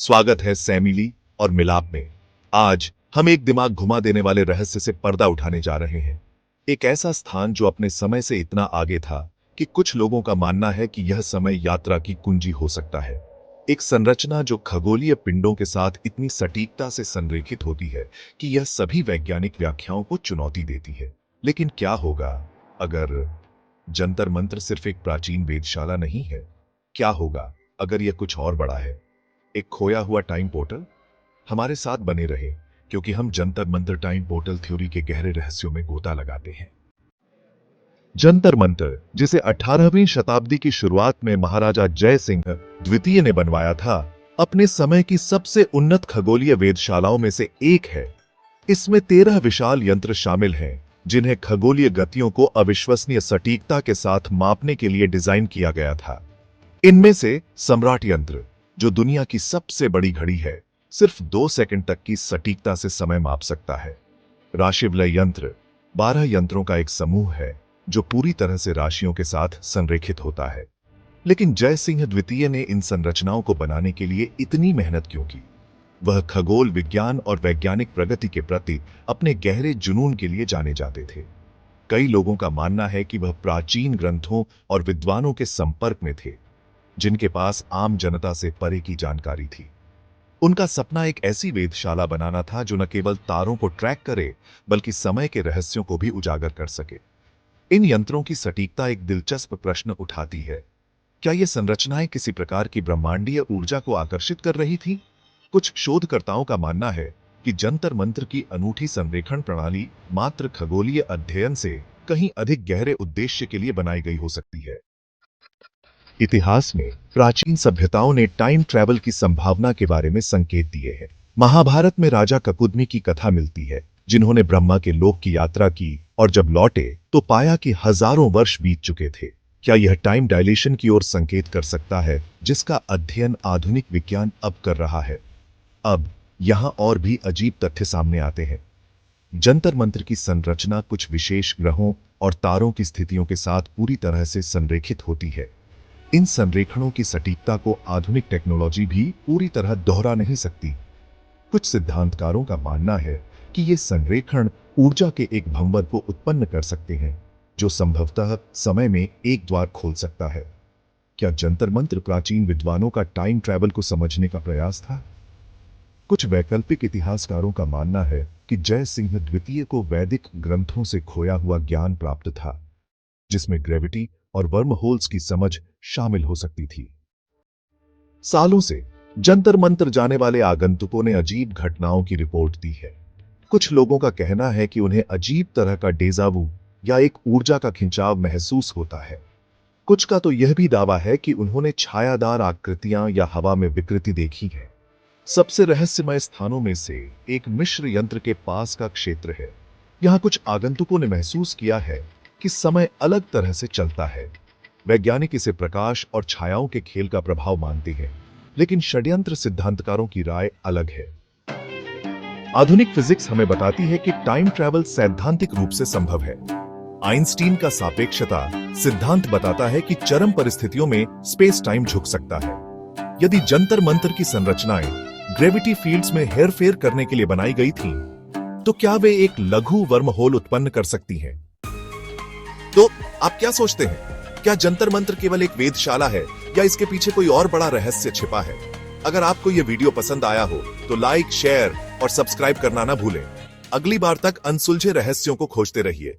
स्वागत है सैमिली और मिलाप में। आज हम एक दिमाग घुमा देने वाले रहस्य से पर्दा उठाने जा रहे हैं। एक ऐसा स्थान जो अपने समय से इतना आगे था कि कुछ लोगों का मानना है कि यह समय यात्रा की कुंजी हो सकता है। एक संरचना जो खगोलीय पिंडों के साथ इतनी सटीकता से संरेखित होती है कि यह सभी वैज्ञानिक व्याख्याओं को चुनौती देती है। लेकिन क्या होगा अगर जंतर मंत्र सिर्फ एक प्राचीन वेधशाला नहीं है? क्या होगा अगर यह कुछ और बड़ा है, एक खोया हुआ टाइम पोर्टल? हमारे साथ बने रहे, क्योंकि हम Jantar Mantar time portal theory के गहरे रहस्यों में गोता लगाते हैं। जंतर मंतर, जिसे 18वीं शताब्दी की शुरुआत में महाराजा जय सिंह द्वितीय ने बनवाया था, अपने समय की सबसे उन्नत खगोलीय वेधशालाओं में से एक है। इसमें 13 विशाल यंत्र शामिल हैं, जिन्हें खगोलीय गतियों को अविश्वसनीय सटीकता के साथ मापने के लिए डिजाइन किया गया था। इनमें से सम्राट यंत्र, जो दुनिया की सबसे बड़ी घड़ी है, सिर्फ 2 सेकंड तक की सटीकता से समय माप सकता है। राशिवलय यंत्र 12 यंत्रों का एक समूह है जो पूरी तरह से राशियों के साथ संरेखित होता है। लेकिन जय सिंह द्वितीय ने इन संरचनाओं को बनाने के लिए इतनी मेहनत क्यों की? वह खगोल विज्ञान और वैज्ञानिक प्रगति के प्रति अपने गहरे जुनून के लिए जाने जाते थे। कई लोगों का मानना है कि वह प्राचीन ग्रंथों और विद्वानों के संपर्क में थे, जिनके पास आम जनता से परे की जानकारी थी। उनका सपना एक ऐसी वेधशाला बनाना था जो न केवल तारों को ट्रैक करे, बल्कि समय के रहस्यों को भी उजागर कर सके। इन यंत्रों की सटीकता एक दिलचस्प प्रश्न उठाती है। क्या ये संरचनाएं किसी प्रकार की ब्रह्मांडीय ऊर्जा को आकर्षित कर रही थी? कुछ शोधकर्ताओं का मानना है कि जंतर मंत्र की अनूठी संरेखण प्रणाली मात्र खगोलीय अध्ययन से कहीं अधिक गहरे उद्देश्य के लिए बनाई गई हो सकती है। इतिहास में प्राचीन सभ्यताओं ने टाइम ट्रैवल की संभावना के बारे में संकेत दिए हैं। महाभारत में राजा ककुदमी की कथा मिलती है, जिन्होंने ब्रह्मा के लोक की यात्रा की और जब लौटे तो पाया कि हजारों वर्ष बीत चुके थे। क्या यह टाइम डायलेशन की ओर संकेत कर सकता है, जिसका अध्ययन आधुनिक विज्ञान अब कर रहा है? अब यहां और भी अजीब तथ्य सामने आते हैं। जंतर मंत्र की संरचना कुछ विशेष ग्रहों और तारों की स्थितियों के साथ पूरी तरह से संरेखित होती है। इन संरेखणों की सटीकता को आधुनिक टेक्नोलॉजी भी पूरी तरह दोहरा नहीं सकती। कुछ सिद्धांतकारों का मानना है कि ये संरेखण ऊर्जा के एक भंवर को उत्पन्न कर सकते हैं, जो संभवतः समय में एक द्वार खोल सकता है। क्या जंतर मंत्र प्राचीन विद्वानों का टाइम ट्रैवल को समझने का प्रयास था? कुछ वैकल्पिक इतिहासकारों का मानना है कि जय सिंह द्वितीय को वैदिक ग्रंथों से खोया हुआ ज्ञान प्राप्त था, जिसमें ग्रेविटी और वर्म होल्स की समझ शामिल हो सकती थी। सालों से जंतर मंतर जाने वाले आगंतुकों ने अजीब घटनाओं की रिपोर्ट दी है। कुछ लोगों का कहना है कि उन्हें अजीब तरह का डेजावू या एक ऊर्जा का खिंचाव महसूस होता है। कुछ का तो यह भी दावा है कि उन्होंने छायादार आकृतियां या हवा में विकृति देखी है। सबसे रहस्यमय स्थानों में से एक मिश्र यंत्र के पास का क्षेत्र है। यहां कुछ आगंतुकों ने महसूस किया है कि समय अलग तरह से चलता है। वैज्ञानिक इसे प्रकाश और छायाओं के खेल का प्रभाव मानते हैं, लेकिन षड्यंत्र सिद्धांतकारों की राय अलग है। आधुनिक फिजिक्स हमें बताती है कि टाइम ट्रैवल सैद्धांतिक रूप से संभव है। आइंस्टीन का सापेक्षता सिद्धांत बताता है कि चरम परिस्थितियों में स्पेस टाइम झुक सकता है। यदि जंतर मंतर की संरचनाएं ग्रेविटी फील्ड्स में हेरफेर करने के लिए बनाई गई थीं, तो क्या वे एक लघु वर्म होल उत्पन्न कर सकती हैं? तो आप क्या सोचते हैं? क्या जंतर मंत्र केवल एक वेधशाला है या इसके पीछे कोई और बड़ा रहस्य छिपा है? अगर आपको यह वीडियो पसंद आया हो तो लाइक, शेयर और सब्सक्राइब करना ना भूलें। अगली बार तक अनसुलझे रहस्यों को खोजते रहिए।